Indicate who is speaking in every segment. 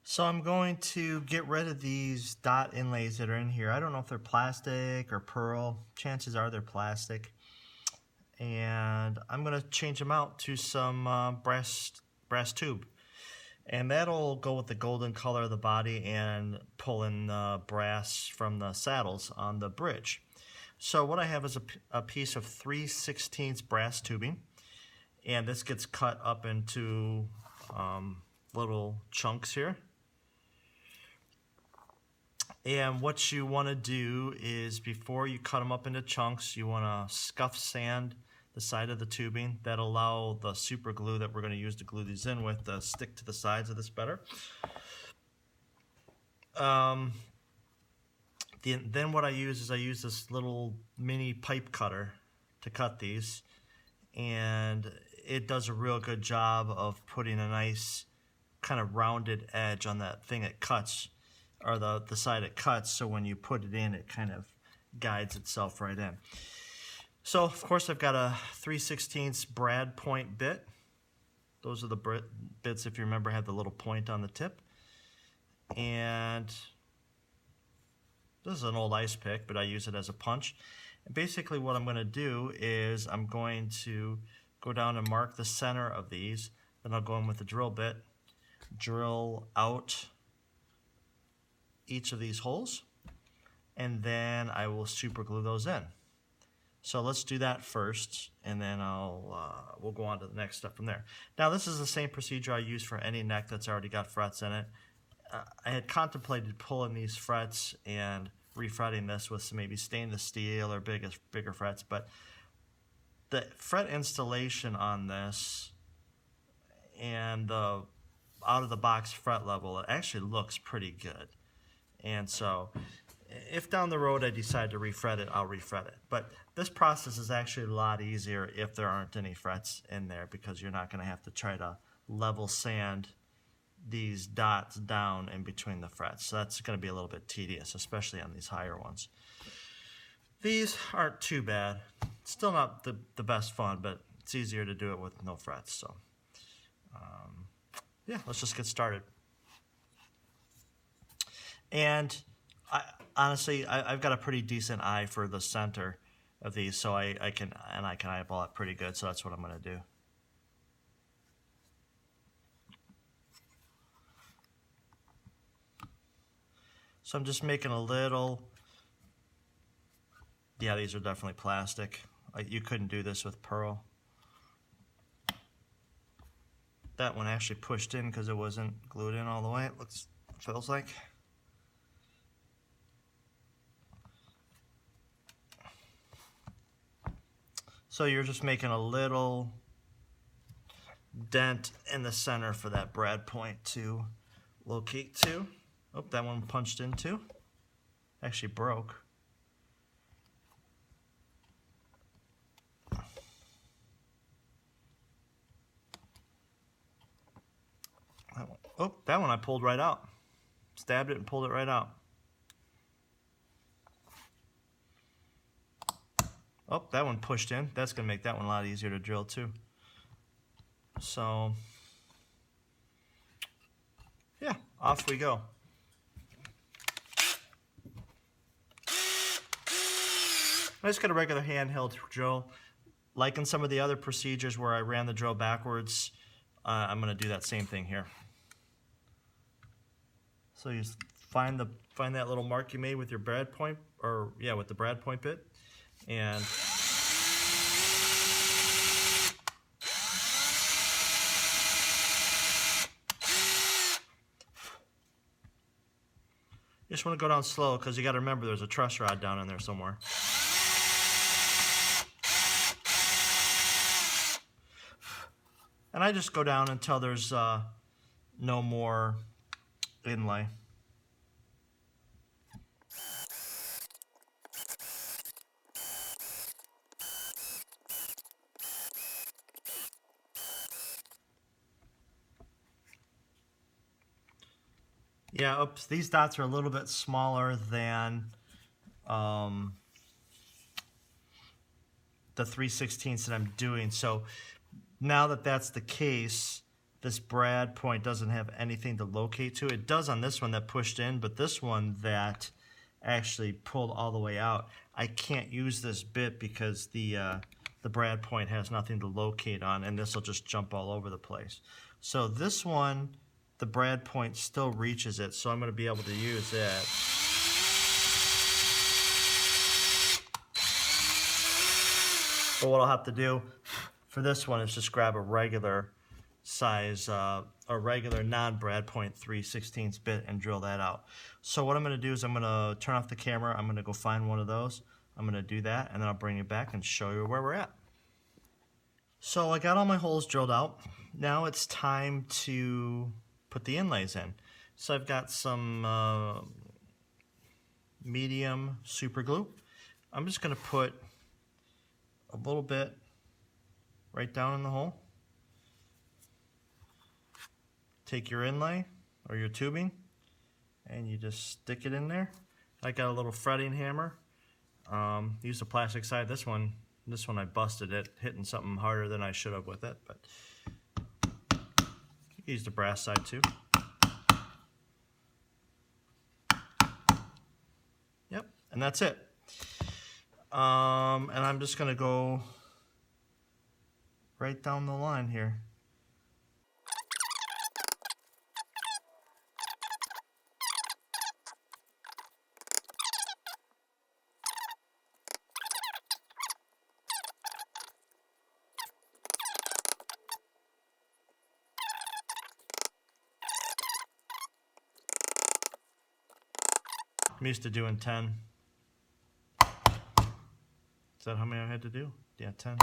Speaker 1: So I'm going to get rid of these dot inlays that are in here. I don't know if they're plastic or pearl. Chances are they're plastic. And I'm going to change them out to some brass tube. And that'll go with the golden color of the body and pull in the brass from the saddles on the bridge. So what I have is a piece of 3/16 brass tubing. And this gets cut up into little chunks here. And what you want to do is, before you cut them up into chunks, you want to scuff sand the side of the tubing. That'll allow the super glue that we're going to use to glue these in with to stick to the sides of this better. Then what I use is this little mini pipe cutter to cut these, and it does a real good job of putting a nice kind of rounded edge on that thing it cuts, or the side it cuts, so when you put it in, it kind of guides itself right in. So of course I've got a 3/16 brad point bit. Those are the bits, if you remember, have the little point on the tip. And this is an old ice pick, but I use it as a punch. And basically what I'm going to do is I'm going to go down and mark the center of these. Then I'll go in with the drill bit, drill out each of these holes, and then I will super glue those in. So let's do that first, and then we'll go on to the next step from there. Now this is the same procedure I use for any neck that's already got frets in it. I had contemplated pulling these frets and refretting this with some maybe stainless steel or bigger frets, but the fret installation on this and the out of the box fret level, it actually looks pretty good. And so if down the road I decide to refret it, I'll refret it. But this process is actually a lot easier if there aren't any frets in there, because you're not going to have to try to level sand these dots down in between the frets. So that's going to be a little bit tedious, especially on these higher ones. These aren't too bad. Still not the best fun, but it's easier to do it with no frets. So yeah, let's just get started. And honestly, I've got a pretty decent eye for the center of these, so I can eyeball it pretty good, so that's what I'm going to do. So I'm just making a little, yeah, these are definitely plastic. You couldn't do this with pearl. That one actually pushed in because it wasn't glued in all the way, it feels like. So you're just making a little dent in the center for that brad point to locate to. Oh, that one punched in too. Actually broke. Oh, that one I pulled right out. Stabbed it and pulled it right out. Oh, that one pushed in. That's going to make that one a lot easier to drill too. So, yeah, off we go. I just got a regular handheld drill. Like in some of the other procedures where I ran the drill backwards, I'm going to do that same thing here. So you find that little mark you made with your brad point, or yeah, with the brad point bit, and you just want to go down slow, because you got to remember there's a truss rod down in there somewhere. And I just go down until there's no more inlay. Yeah, oops, these dots are a little bit smaller than the 3/16 that I'm doing. So now that that's the case, this brad point doesn't have anything to locate to. It does on this one that pushed in, but this one that actually pulled all the way out, I can't use this bit because the brad point has nothing to locate on, and this will just jump all over the place. So this one, the brad point still reaches it, so I'm going to be able to use it. But what I'll have to do for this one is just grab a regular size, a regular non-brad point 3/16 bit and drill that out. So what I'm going to do is I'm going to turn off the camera. I'm going to go find one of those. I'm going to do that, and then I'll bring it back and show you where we're at. So I got all my holes drilled out. Now it's time to put the inlays in. So I've got some medium super glue. I'm just going to put a little bit right down in the hole. Take your inlay or your tubing and you just stick it in there. I got a little fretting hammer. Use the plastic side. This one I busted it, hitting something harder than I should have with it, but use the brass side too. Yep, and that's it. And I'm just going to go right down the line here. I'm used to doing 10. Is that how many I had to do? Yeah, 10.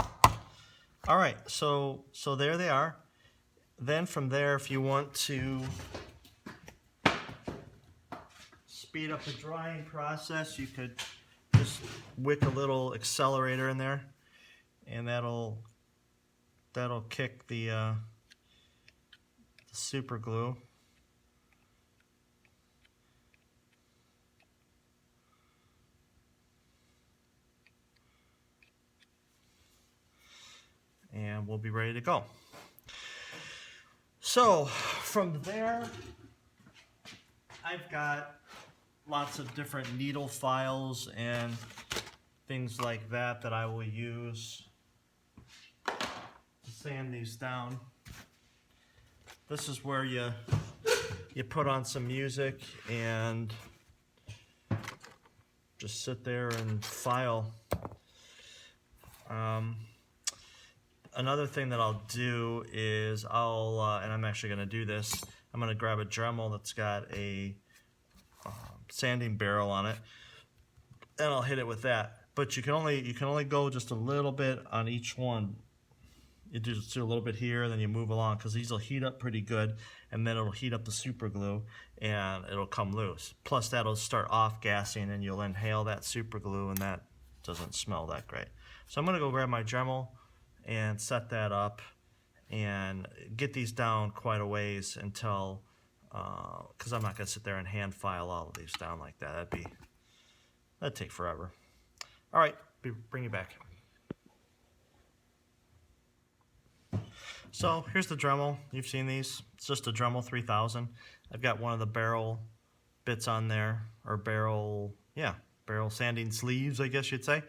Speaker 1: All right, so there they are. Then from there, if you want to speed up the drying process, you could just wick a little accelerator in there, and that'll kick the super glue. And we'll be ready to go. So from there, I've got lots of different needle files and things like that that I will use to sand these down. This is where you put on some music and just sit there and file. Another thing that I'll do is and I'm actually going to do this, I'm going to grab a Dremel that's got a sanding barrel on it, and I'll hit it with that. But you can only go just a little bit on each one. You just do a little bit here, then you move along, because these will heat up pretty good, and then it'll heat up the super glue, and it'll come loose. Plus that'll start off gassing, and you'll inhale that super glue, and that doesn't smell that great. So I'm going to go grab my Dremel and set that up and get these down quite a ways until, because I'm not going to sit there and hand file all of these down like that. That'd take forever. All right, bring you back. So here's the Dremel. You've seen these. It's just a Dremel 3000. I've got one of the barrel bits on there, or barrel sanding sleeves, I guess you'd say.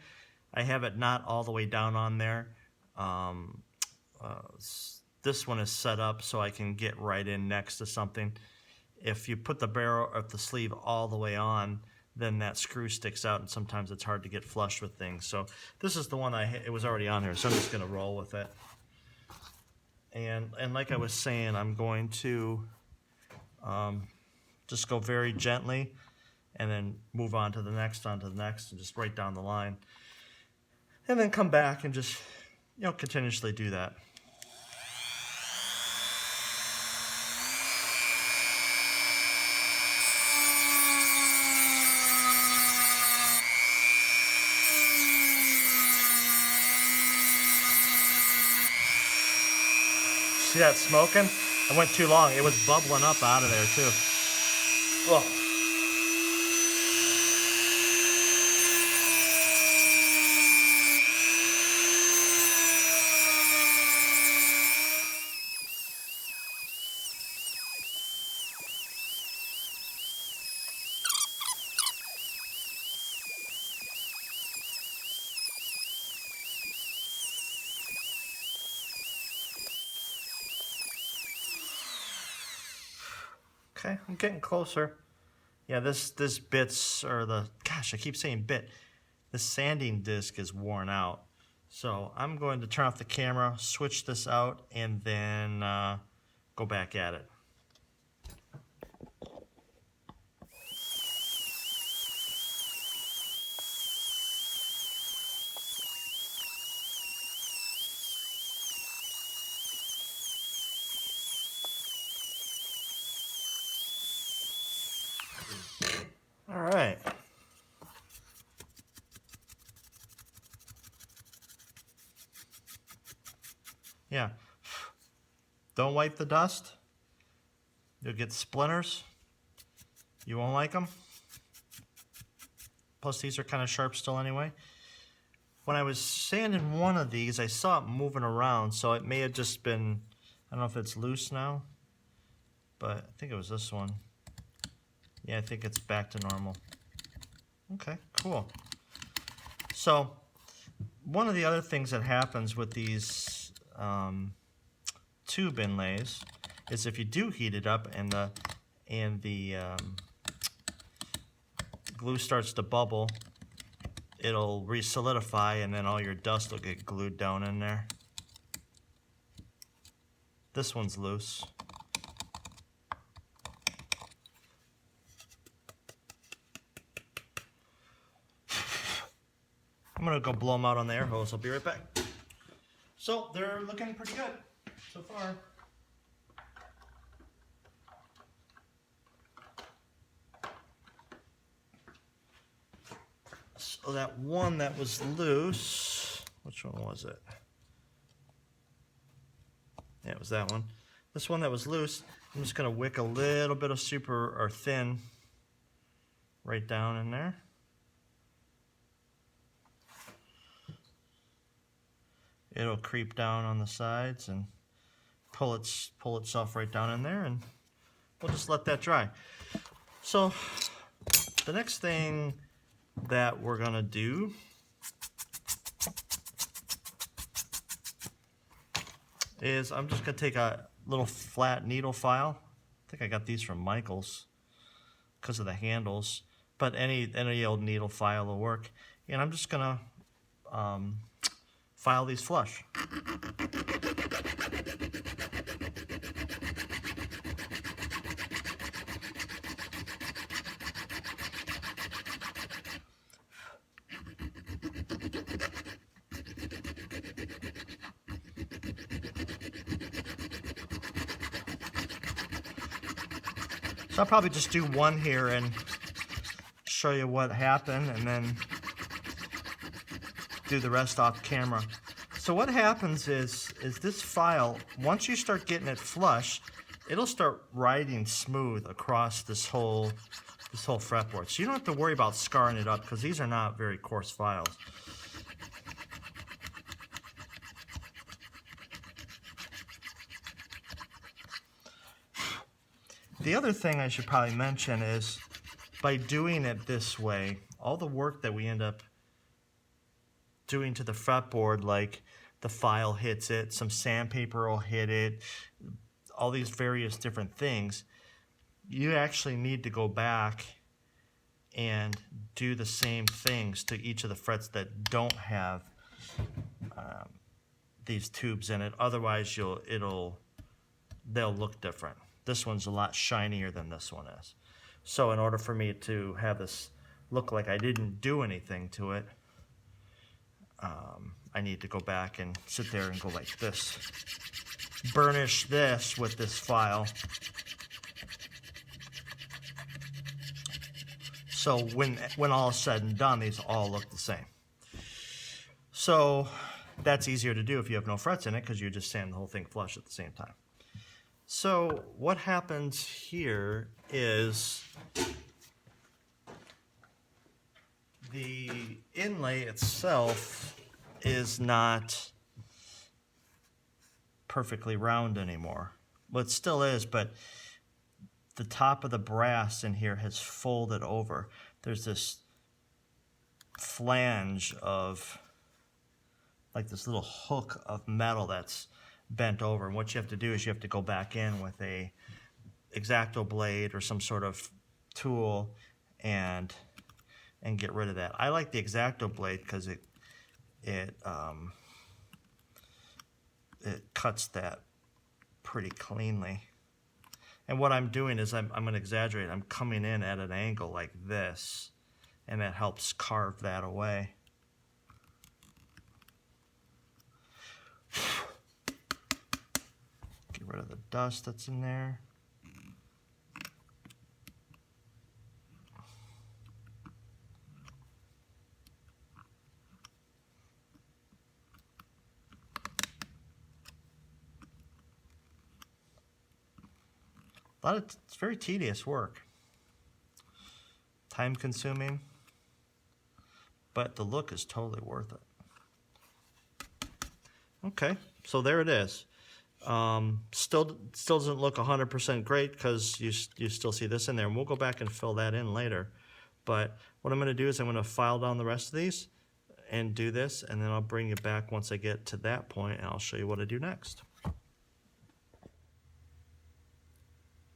Speaker 1: I have it not all the way down on there. This one is set up so I can get right in next to something. If you put the barrel or the sleeve all the way on, then that screw sticks out, and sometimes it's hard to get flush with things. So this is the one it was already on here, so I'm just going to roll with it. And like I was saying, I'm going to just go very gently, and then move on to the next, and just right down the line, and then come back and just continuously do that. See that smoking? I went too long. It was bubbling up out of there too. Ugh. Okay, I'm getting closer. Yeah, this bits, or the, gosh, I keep saying bit. The sanding disc is worn out. So I'm going to turn off the camera, switch this out, and then go back at it. All right. Yeah. Don't wipe the dust. You'll get splinters. You won't like them. Plus, these are kind of sharp still anyway. When I was sanding one of these, I saw it moving around, so it may have just been, I don't know if it's loose now, but I think it was this one. Yeah, I think it's back to normal. Okay, cool. So, one of the other things that happens with these tube inlays is if you do heat it up and the glue starts to bubble, it'll re-solidify and then all your dust will get glued down in there. This one's loose. I'm gonna go blow them out on the air hose. I'll be right back. So they're looking pretty good so far. So that one that was loose, which one was it? Yeah, it was that one. This one that was loose, I'm just gonna wick a little bit of super or thin right down in there. It'll creep down on the sides and pull itself right down in there, and we'll just let that dry. So the next thing that we're gonna do is I'm just gonna take a little flat needle file. I think I got these from Michael's because of the handles, but any old needle file will work. And I'm just gonna file these flush. So I'll probably just do one here and show you what happened and then do the rest off camera. So what happens is this file, once you start getting it flush, it'll start riding smooth across this whole fretboard. So you don't have to worry about scarring it up because these are not very coarse files. The other thing I should probably mention is by doing it this way, all the work that we end up doing to the fretboard, like the file hits it, some sandpaper will hit it, all these various different things, you actually need to go back and do the same things to each of the frets that don't have these tubes in it. Otherwise, they'll look different. This one's a lot shinier than this one is. So in order for me to have this look like I didn't do anything to it, I need to go back and sit there and go like this. Burnish this with this file. So when all is said and done, these all look the same. So that's easier to do if you have no frets in it because you just sand the whole thing flush at the same time. So what happens here is the inlay itself is not perfectly round anymore. Well, it still is, but the top of the brass in here has folded over. There's this flange of, like this little hook of metal that's bent over. And what you have to do is you have to go back in with a X-Acto blade or some sort of tool and get rid of that. I like the X-Acto blade because it cuts that pretty cleanly. And what I'm doing is I'm going to exaggerate. I'm coming in at an angle like this, and that helps carve that away. Get rid of the dust that's in there. It's very tedious work, time consuming, but the look is totally worth it. Okay, so there it is. Still doesn't look 100% great because you still see this in there, and we'll go back and fill that in later. But what I'm going to do is I'm going to file down the rest of these and do this, and then I'll bring you back once I get to that point, and I'll show you what I do next.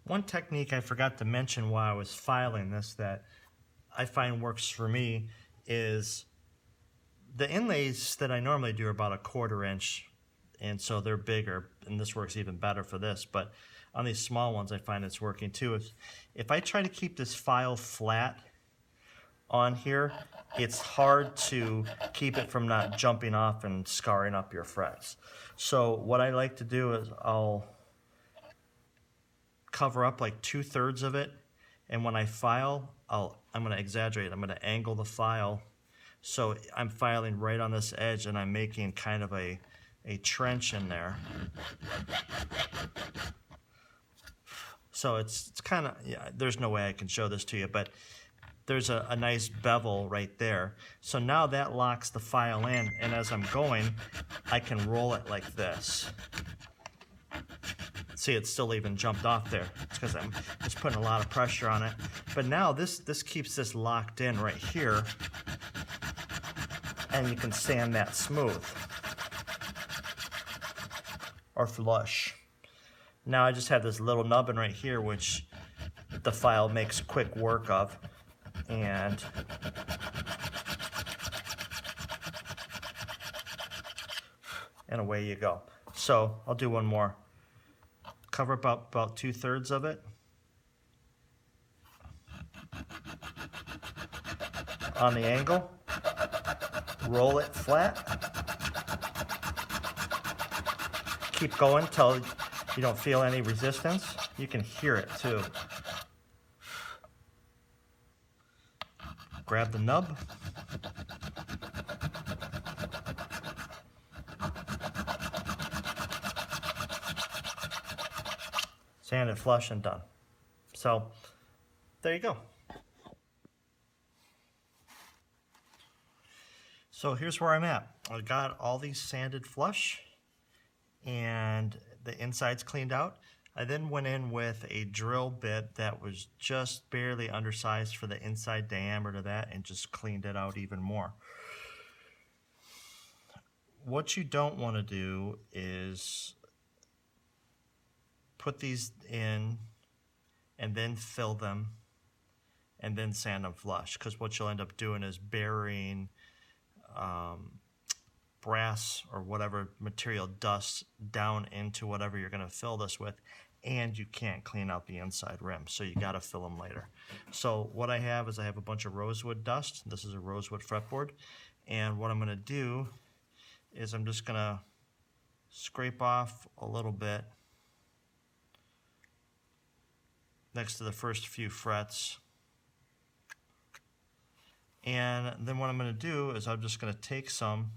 Speaker 1: One technique I forgot to mention while I was filing this that I find works for me is the inlays that I normally do are about 1/4 inch, and so they're bigger, and this works even better for this. But on these small ones, I find it's working too. If I try to keep this file flat on here, it's hard to keep it from not jumping off and scarring up your frets. So what I like to do is I'll cover up like 2/3 of it, and when I file, I'm going to exaggerate. I'm going to angle the file so I'm filing right on this edge, and I'm making kind of a trench in there. So it's kind of, yeah, there's no way I can show this to you, but there's a nice bevel right there. So now that locks the file in, and as I'm going, I can roll it like this. See, it's still even jumped off there. It's because I'm just putting a lot of pressure on it. But now this keeps this locked in right here, and you can sand that smooth or flush. Now I just have this little nubbin right here, which the file makes quick work of, and away you go. So I'll do one more. Cover about 2/3 of it on the angle, roll it flat, keep going till you don't feel any resistance. You can hear it too. Grab the nub, sand it flush, and done. So there you go. So here's where I'm at. I got all these sanded flush and the insides cleaned out. I then went in with a drill bit that was just barely undersized for the inside diameter of that and just cleaned it out even more. What you don't want to do is put these in and then fill them and then sand them flush, because what you'll end up doing is burying brass or whatever material dust down into whatever you're going to fill this with, and you can't clean out the inside rim, so you got to fill them later. So what I have is I have a bunch of rosewood dust. This is a rosewood fretboard, and what I'm going to do is I'm just going to scrape off a little bit next to the first few frets. And then what I'm going to do is I'm just going to take some,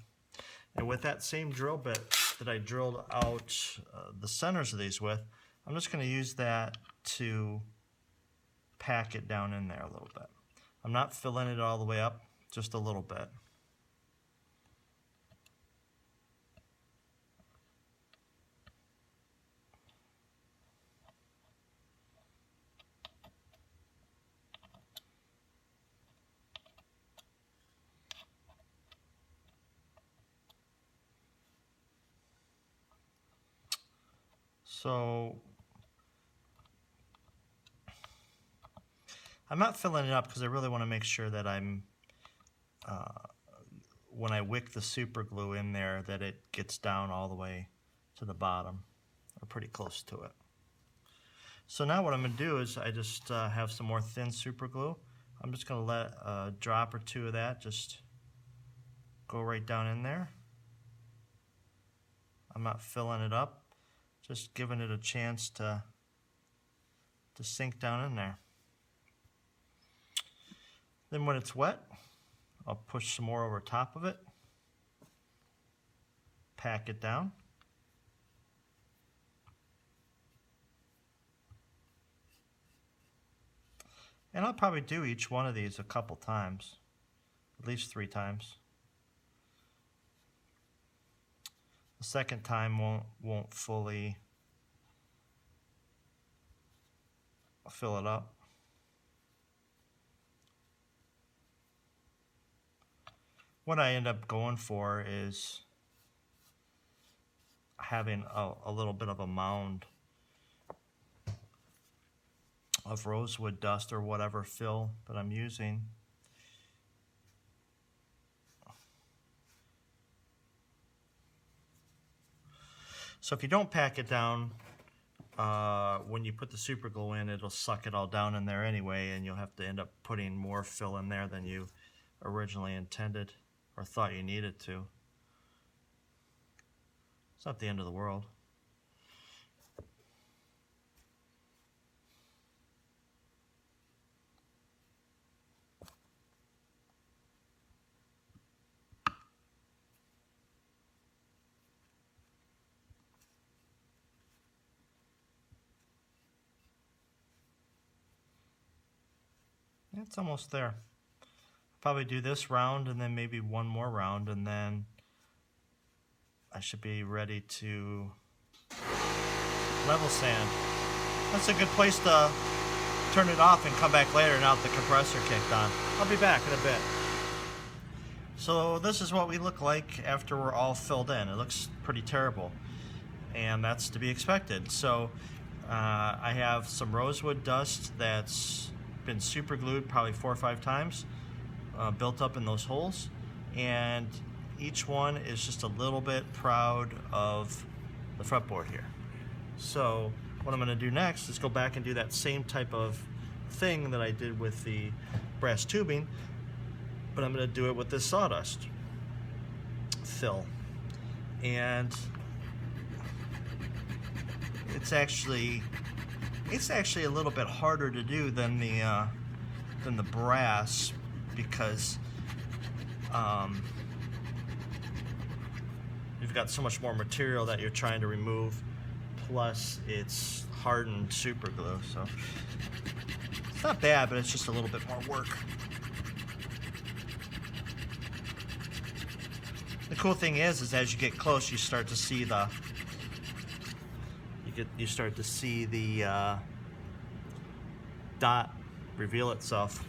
Speaker 1: and with that same drill bit that I drilled out the centers of these with, I'm just going to use that to pack it down in there a little bit. I'm not filling it all the way up, just a little bit. So I'm not filling it up because I really want to make sure that when I wick the super glue in there, that it gets down all the way to the bottom, or pretty close to it. So now what I'm going to do is I just have some more thin super glue. I'm just going to let a drop or two of that just go right down in there. I'm not filling it up, just giving it a chance to sink down in there. Then when it's wet, I'll push some more over top of it, pack it down. And I'll probably do each one of these a couple times, at least 3 times. The second time won't fully fill it up. What I end up going for is having a little bit of a mound of rosewood dust or whatever fill that I'm using. So if you don't pack it down, when you put the super glue in, it'll suck it all down in there anyway, and you'll have to end up putting more fill in there than you originally intended or thought you needed to. It's not the end of the world. It's almost there. Probably do this round and then maybe one more round, and then I should be ready to level sand. That's a good place to turn it off and come back later now that the compressor kicked on. I'll be back in a bit. So this is what we look like after we're all filled in. It looks pretty terrible, and that's to be expected. So I have some rosewood dust that's been super glued probably 4 or 5 times, built up in those holes, and each one is just a little bit proud of the fretboard here. So what I'm going to do next is go back and do that same type of thing that I did with the brass tubing, but I'm going to do it with this sawdust fill. And it's actually a little bit harder to do than the brass, because you've got so much more material that you're trying to remove, plus it's hardened super glue. So it's not bad, but it's just a little bit more work. The cool thing is as you get close, you start to see the dot reveal itself.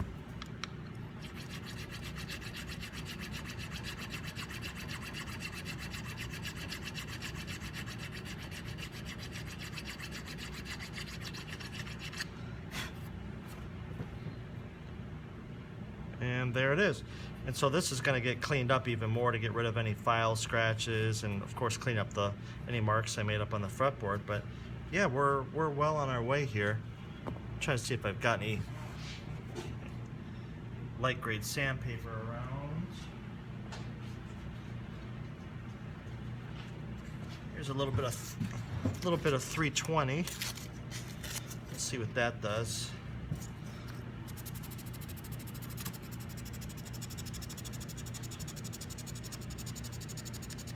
Speaker 1: And there it is. And so this is going to get cleaned up even more to get rid of any file scratches, and of course clean up any marks I made up on the fretboard. But yeah, we're well on our way here. I'm trying to see if I've got any light grade sandpaper around. Here's a little bit of 320. Let's see what that does.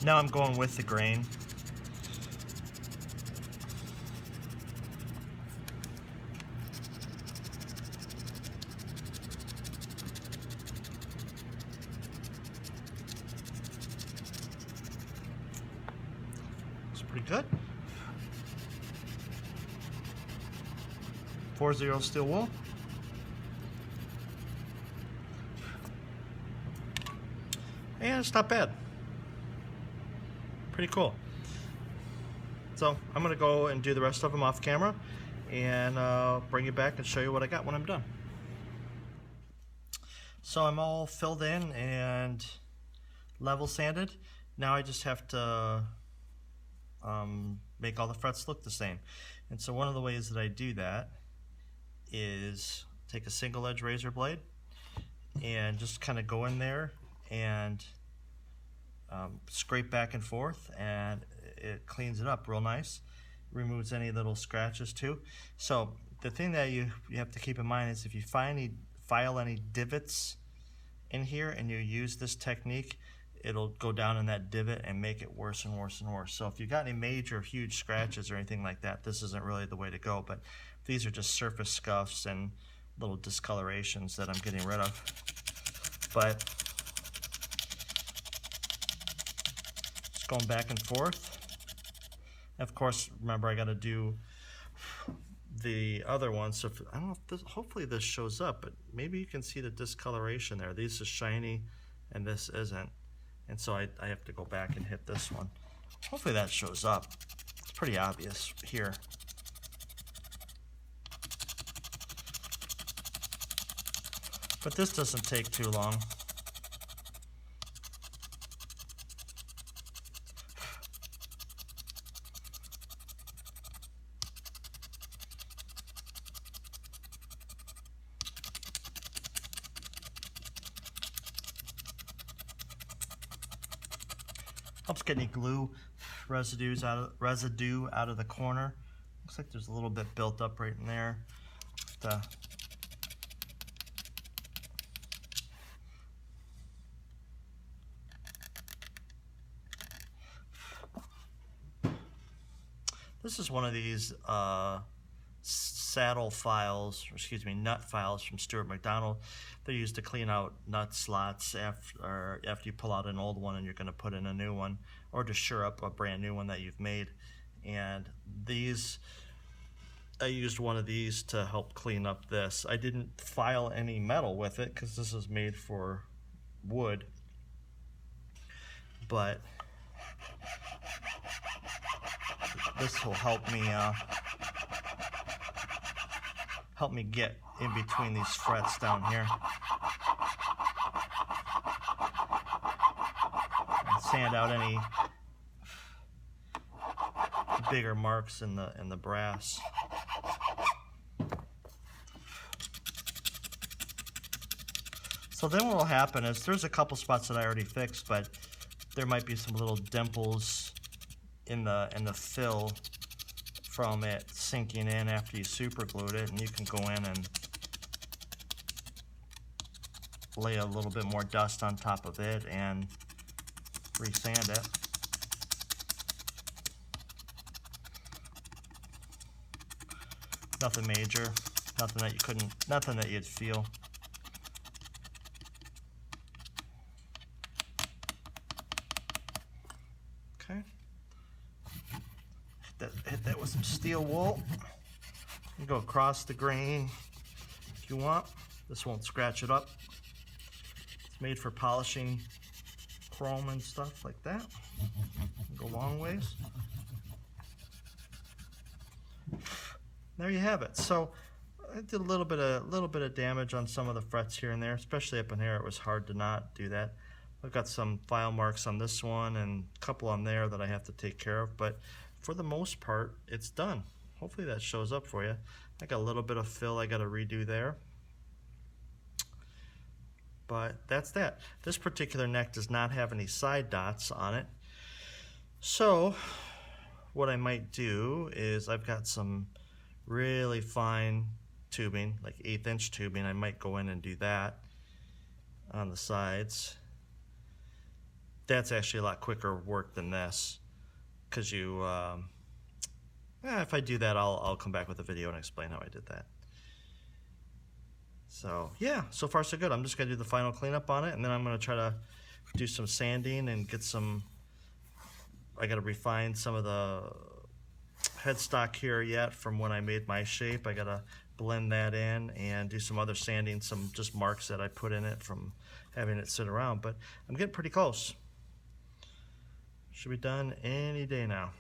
Speaker 1: Now I'm going with the grain. It's pretty good. 4-0 steel wool. And it's not bad. Pretty cool. So I'm gonna go and do the rest of them off camera, and bring you back and show you what I got when I'm done. So I'm all filled in and level sanded. Now I just have to make all the frets look the same. And so one of the ways that I do that is take a single edge razor blade and just kind of go in there and scrape back and forth, and it cleans it up real nice. Removes any little scratches too. So the thing that you have to keep in mind is if you file any divots in here and you use this technique, it'll go down in that divot and make it worse and worse and worse. So if you've got any major huge scratches or anything like that, this isn't really the way to go. But these are just surface scuffs and little discolorations that I'm getting rid of. But just going back and forth. Of course, remember I got to do the other one. So if, I don't know if this, hopefully this shows up, but maybe you can see the discoloration there. This is shiny and this isn't. And so I have to go back and hit this one. Hopefully that shows up. It's pretty obvious here. But this doesn't take too long. Helps get any glue residue out of the corner. Looks like there's a little bit built up right in there. This is one of these saddle files, or excuse me, nut files from Stuart McDonald. They're used to clean out nut slots after you pull out an old one and you're going to put in a new one, or to sure up a brand new one that you've made. And these, I used one of these to help clean up this. I didn't file any metal with it because this is made for wood, but this will help me get in between these frets down here and sand out any bigger marks in the brass. So then what will happen is there's a couple spots that I already fixed, but there might be some little dimples in the fill from it sinking in after you super glued it, and you can go in and lay a little bit more dust on top of it and resand it. Nothing major, nothing that you'd feel. Okay. Hit that with some steel wool. You go across the grain if you want. This won't scratch it up. It's made for polishing chrome and stuff like that. Go long ways. There you have it. So I did a little bit of damage on some of the frets here and there, especially up in here. It was hard to not do that. I've got some file marks on this one and a couple on there that I have to take care of, but for the most part, it's done. Hopefully that shows up for you. I got a little bit of fill I got to redo there. But that's that. This particular neck does not have any side dots on it. So what I might do is I've got some really fine tubing, like 1/8 inch tubing. I might go in and do that on the sides. That's actually a lot quicker work than this, because you, if I do that, I'll come back with a video and explain how I did that. So yeah, so far so good. I'm just gonna do the final cleanup on it, and then I'm gonna try to do some sanding and get some, I gotta refine some of the headstock here yet from when I made my shape. I gotta blend that in and do some other sanding, some just marks that I put in it from having it sit around, but I'm getting pretty close. Should be done any day now.